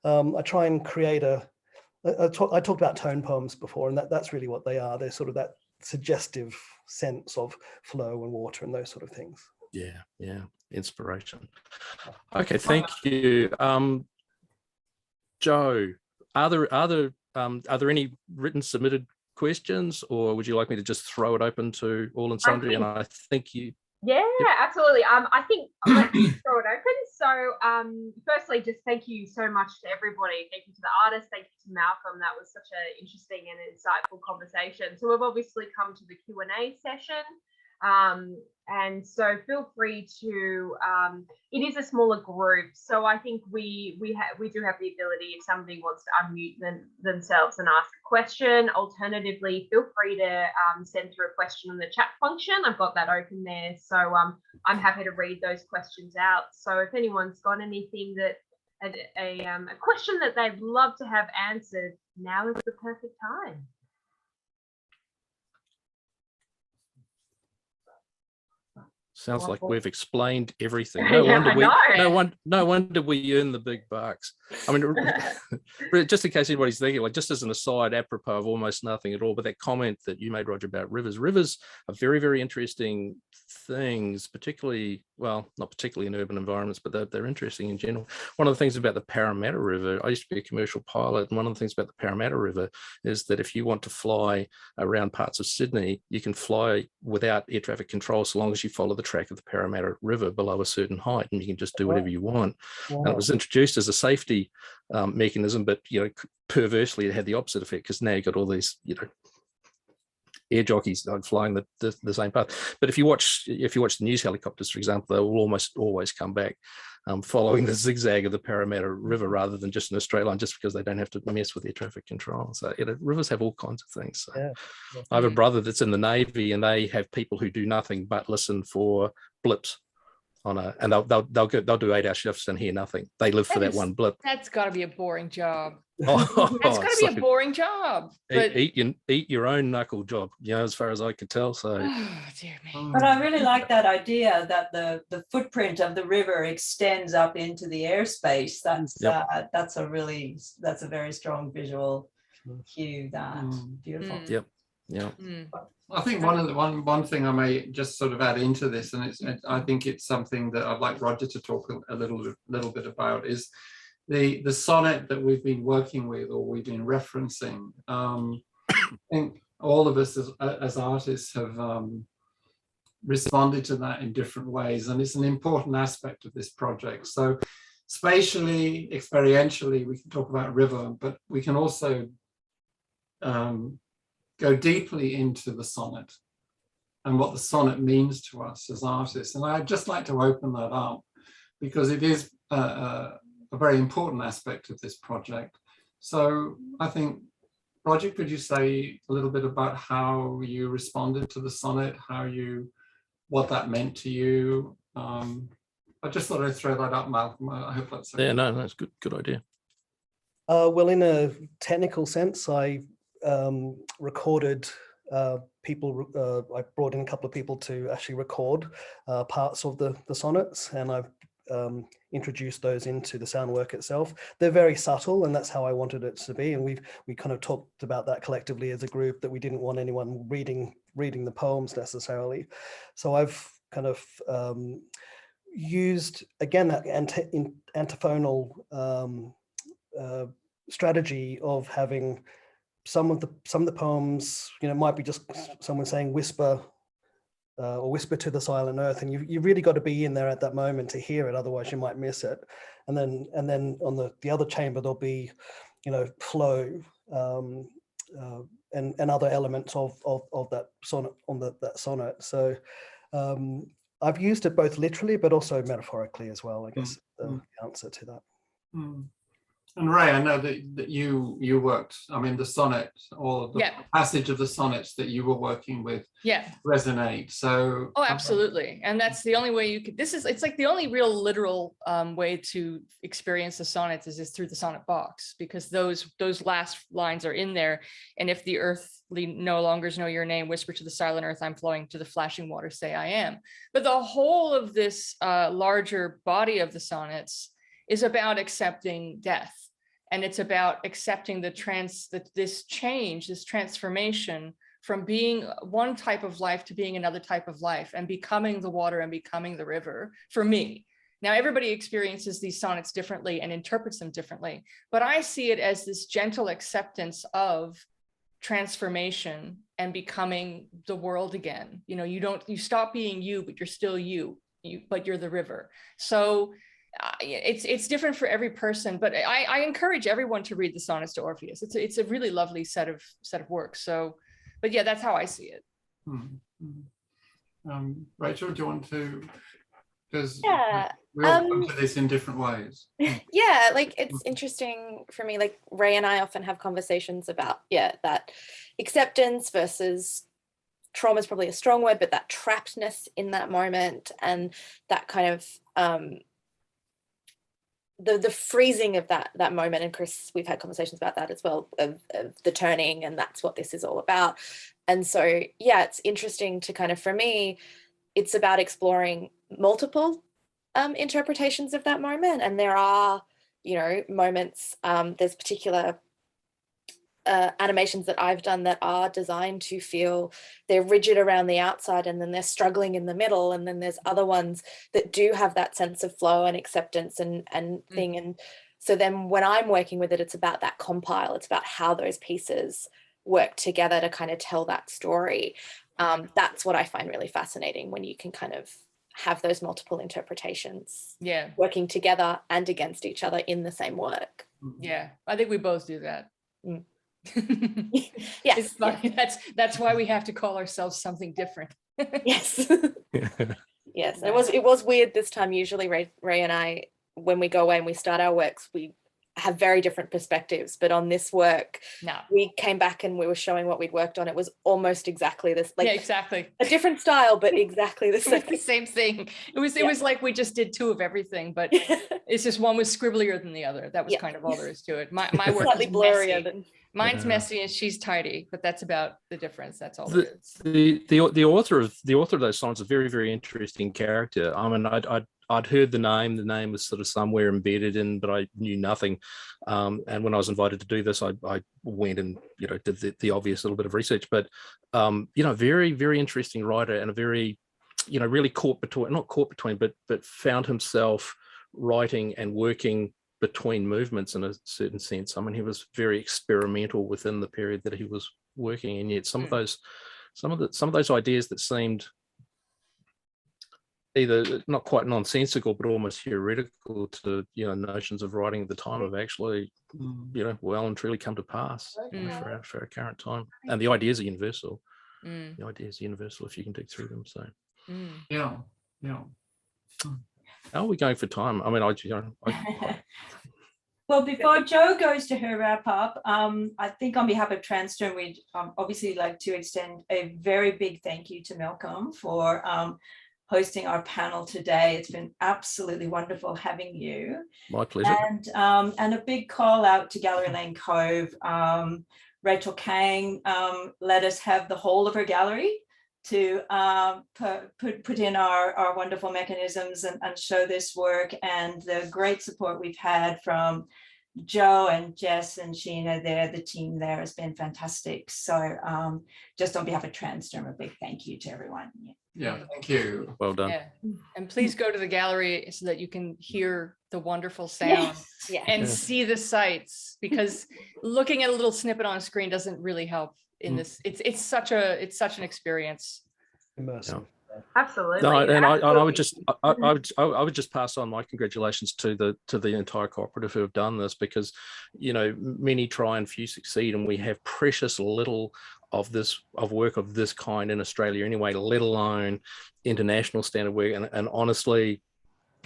I try and create I talked about tone poems before, and that's really what they are. They're sort of that suggestive sense of flow and water and those sort of things. Yeah, inspiration. Okay, thank you. Joe, are there any written submitted questions, or would you like me to just throw it open to all and sundry? And I think you. Yeah, absolutely. I think let's throw it open. So firstly, just thank you so much to everybody. Thank you to the artists. Thank you to Malcolm. That was such an interesting and insightful conversation. So we've obviously come to the Q&A session. And so feel free to, it is a smaller group. So I think we do have the ability, if somebody wants to unmute themselves and ask a question. Alternatively, feel free to send through a question in the chat function. I've got that open there. So I'm happy to read those questions out. So if anyone's got anything that, a question that they'd love to have answered, now is the perfect time. Sounds like we've explained everything. No wonder we earn the big bucks. I mean, just in case anybody's thinking, like, just as an aside, apropos of almost nothing at all, but that comment that you made, Roger, about rivers are very, very interesting things, particularly, well, not particularly in urban environments, but they're interesting in general. One of the things about the Parramatta River, I used to be a commercial pilot, and one of the things about the Parramatta River is that if you want to fly around parts of Sydney, you can fly without air traffic control so long as you follow the track of the Parramatta River below a certain height, and you can just do whatever you want. Wow. And it was introduced as a safety mechanism, but perversely it had the opposite effect, because now you've got all these air jockeys flying the same path. But if you watch the news helicopters, for example, they will almost always come back following the zigzag of the Parramatta River rather than just in a straight line, just because they don't have to mess with air traffic control. So rivers have all kinds of things. So I have a brother that's in the Navy, and they have people who do nothing but listen for blips and they'll do 8-hour shifts and hear nothing. They live for that one blip. That's got to be a boring job. That's got to be a boring job. But eat your own knuckle job, as far as I could tell. So, dear me. But I really like that idea that the footprint of the river extends up into the airspace. That's a very strong visual cue. Beautiful. Yeah. I think one thing I may just sort of add into this, and I think it's something that I'd like Roger to talk a little bit about, is the sonnet that we've been working with or we've been referencing, I think all of us as artists have responded to that in different ways, and it's an important aspect of this project. So spatially, experientially, we can talk about river, but we can also go deeply into the sonnet and what the sonnet means to us as artists. And I'd just like to open that up because it is a very important aspect of this project. So I think, Roger, could you say a little bit about how you responded to the sonnet, what that meant to you? I just thought I'd throw that up, Malcolm. I hope that's okay. Yeah, no, that's good idea. Well, in a technical sense, I recorded people. I brought in a couple of people to actually record parts of the sonnets, and I've introduced those into the sound work itself. They're very subtle, and that's how I wanted it to be. And we kind of talked about that collectively as a group, that we didn't want anyone reading the poems necessarily. So I've kind of used, again, that antiphonal strategy of having some of the poems, might be just someone saying whisper or whisper to the silent earth, and you really got to be in there at that moment to hear it, otherwise you might miss it. And then on the other chamber there'll be flow and other elements of that sonnet, that sonnet. So I've used it both literally but also metaphorically as well, I guess, the answer to that. And Ray, I know that you worked, I mean, the sonnet, or the passage of the sonnets that you were working with resonate. So absolutely. And that's the only way you could, it's like the only real literal way to experience the sonnets is through the sonnet box, because those last lines are in there. And if the earthly no longer know your name, whisper to the silent earth, I'm flowing to the flashing water, say I am. But the whole of this larger body of the sonnets is about accepting death. And it's about accepting this change, this transformation from being one type of life to being another type of life, and becoming the water and becoming the river for me. Now, everybody experiences these sonnets differently and interprets them differently, but I see it as this gentle acceptance of transformation and becoming the world again. You stop being you, but you're still but you're the river. So it's different for every person, but I encourage everyone to read the Sonnets to Orpheus. It's a really lovely set of works. So, but yeah, that's how I see it. Rachel, do you want to? Because yeah, we all come to this in different ways. Yeah, like it's interesting for me. Like Ray and I often have conversations about that acceptance versus trauma is probably a strong word, but that trappedness in that moment, and that kind of the freezing of that moment. And Chris, we've had conversations about that as well, of the turning, and that's what this is all about. And so it's interesting to kind of, for me, it's about exploring multiple interpretations of that moment. And there are moments, there's particular animations that I've done that are designed to feel they're rigid around the outside, and then they're struggling in the middle, and then there's other ones that do have that sense of flow and acceptance and thing. And so then when I'm working with it, it's about that compile. It's about how those pieces work together to kind of tell that story. That's what I find really fascinating, when you can kind of have those multiple interpretations working together and against each other in the same work. Yeah, I think we both do that. Yes, it's funny. That's why we have to call ourselves something different. Yes. Yes. It was weird this time. Usually Ray and I, when we go away and we start our works, we have very different perspectives, but on this work we came back and we were showing what we'd worked on. It was almost exactly this, like exactly a different style, but exactly the same. The same thing. It was like we just did two of everything, but it's just one was scribblier than the other. That was kind of all there is to it. My work slightly is blurrier messy. Mine's messy and she's tidy, but that's about the difference. That's all. The author of those songs is a very, very interesting character. I mean, I'd heard the name. The name was sort of somewhere embedded in, but I knew nothing. And when I was invited to do this, I went and did the obvious little bit of research. But very, very interesting writer, and a very really not caught between, but found himself writing and working between movements in a certain sense. I mean, he was very experimental within the period that he was working, and yet some of those ideas that seemed either not quite nonsensical but almost heretical to notions of writing at the time have actually well and truly come to pass for our current time. And the ideas are universal. The ideas are universal if you can dig through them. So yeah. How are we going for time? I mean, Well, before Jo goes to her wrap up, I think on behalf of tranSTURM, we'd obviously like to extend a very big thank you to Malcolm for hosting our panel today. It's been absolutely wonderful having you. My pleasure. And a big call out to Gallery Lane Cove. Rachel Kang let us have the whole of her gallery to put in our wonderful mechanisms and show this work, and the great support we've had from Jo and Jess and Sheena there. The team there has been fantastic. So just on behalf of tranSTURM, a big thank you to everyone. Yeah, thank you. Well done. Yeah. And please go to the gallery so that you can hear the wonderful sound and see the sights, because looking at a little snippet on a screen doesn't really help in this. It's such an experience. Immersive. Absolutely. No, and absolutely. I would just pass on my congratulations to the entire cooperative who have done this, because many try and few succeed, and we have precious little of work of this kind in Australia anyway, let alone international standard work. And honestly,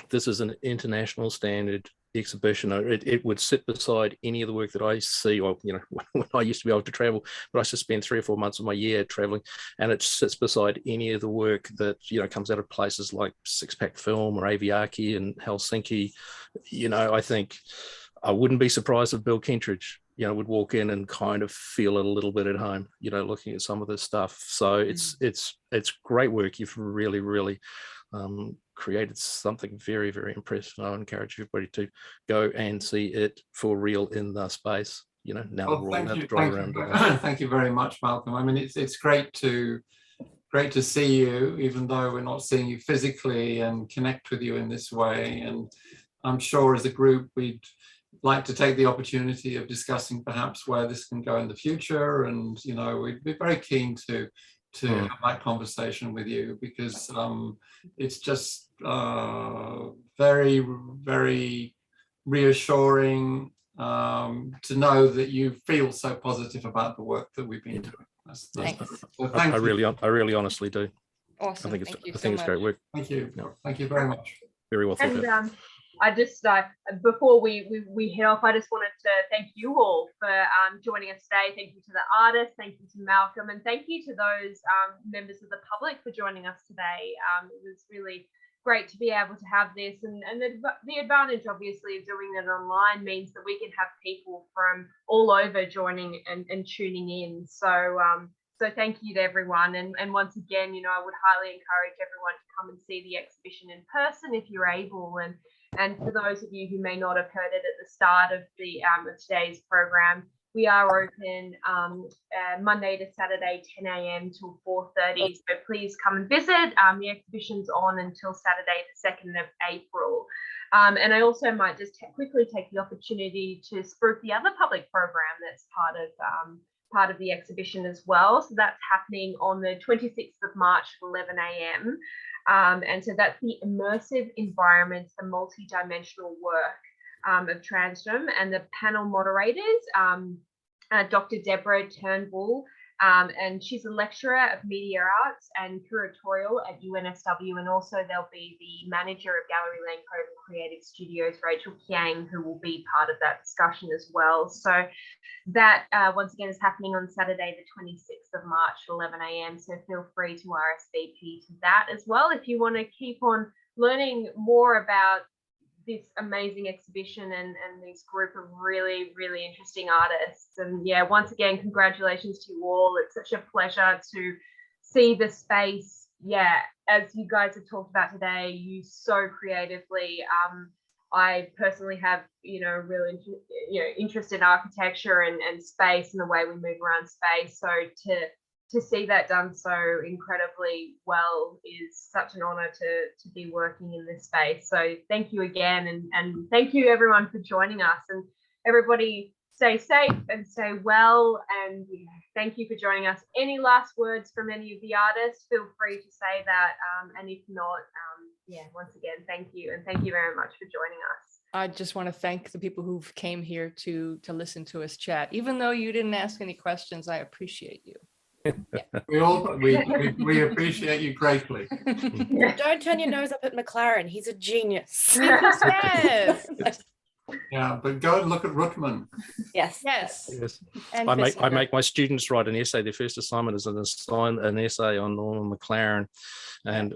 this is an international standard exhibition. It would sit beside any of the work that I see, or when I used to be able to travel, but I used to spend 3 or 4 months of my year traveling, and it sits beside any of the work that comes out of places like Six Pack Film or Aviaki and Helsinki. I think I wouldn't be surprised if Bill Kentridge would walk in and kind of feel a little bit at home, looking at some of this stuff. So it's great work. You've really created something very, very impressive. And I encourage everybody to go and see it for real in the space. Now thank you very much, Malcolm. I mean, it's great to see you, even though we're not seeing you physically, and connect with you in this way. And I'm sure as a group we'd like to take the opportunity of discussing perhaps where this can go in the future, and we'd be very keen to have that conversation with you, because it's just very, very reassuring to know that you feel so positive about the work that we've been doing. I really honestly do. Awesome. I think it's great work. Thank you. Thank you very much. Very well thought out. I just, before we head off, I just wanted to thank you all for joining us today. Thank you to the artists, thank you to Malcolm, and thank you to those members of the public for joining us today. It was really great to be able to have this, and the advantage, obviously, of doing it online means that we can have people from all over joining and tuning in. So thank you to everyone. And once again, I would highly encourage everyone to come and see the exhibition in person if you're able. And for those of you who may not have heard it at the start of today's program, we are open Monday to Saturday, 10 a.m. till 4:30. So please come and visit. The exhibition's on until Saturday, the 2nd of April. And I also might just quickly take the opportunity to spruik the other public program that's part of the exhibition as well. So that's happening on the 26th of March at 11 a.m. And so that's the immersive environments, the multi-dimensional work of tranSTURM, and the panel moderators, Dr. Deborah Turnbull, and she's a lecturer of media arts and curatorial at UNSW, and also there'll be the manager of Gallery Lane Cove Creative Studios, Rachel Kang, who will be part of that discussion as well. So that once again is happening on Saturday the 26th of March at 11 a.m. So feel free to RSVP to that as well if you want to keep on learning more about this amazing exhibition and this group of really, really interesting artists. And yeah, once again, congratulations to you all. It's such a pleasure to see the space. Yeah, as you guys have talked about today, you so creatively. I personally have, real interest in architecture and space and the way we move around space. So to see that done so incredibly well is such an honor to be working in this space. So thank you again, and thank you everyone for joining us, and everybody stay safe and stay well, and thank you for joining us. Any last words from any of the artists, feel free to say that, and if not, once again, thank you, and thank you very much for joining us. I just want to thank the people who came here to listen to us chat. Even though you didn't ask any questions, I appreciate you. We appreciate you greatly. Don't turn your nose up at McLaren. He's a genius. Yes. Yeah, but go and look at Ruttman. Yes. And I make my students write an essay. Their first assignment is an essay on Norman McLaren, and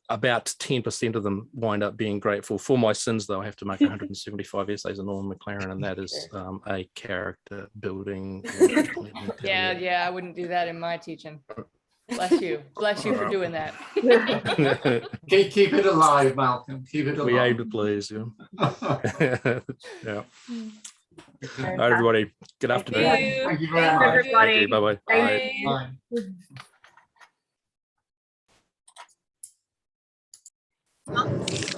about 10% of them wind up being grateful. For my sins, though, I have to make 175 essays on Norman McLaren, and that is a character building. Yeah, I wouldn't do that in my teaching. Bless you for doing that. Keep it alive, Malcolm. Keep it alive. We aim to please. Yeah. All right, everybody. Good afternoon. Thank you very much. Everybody. Bye-bye. Bye.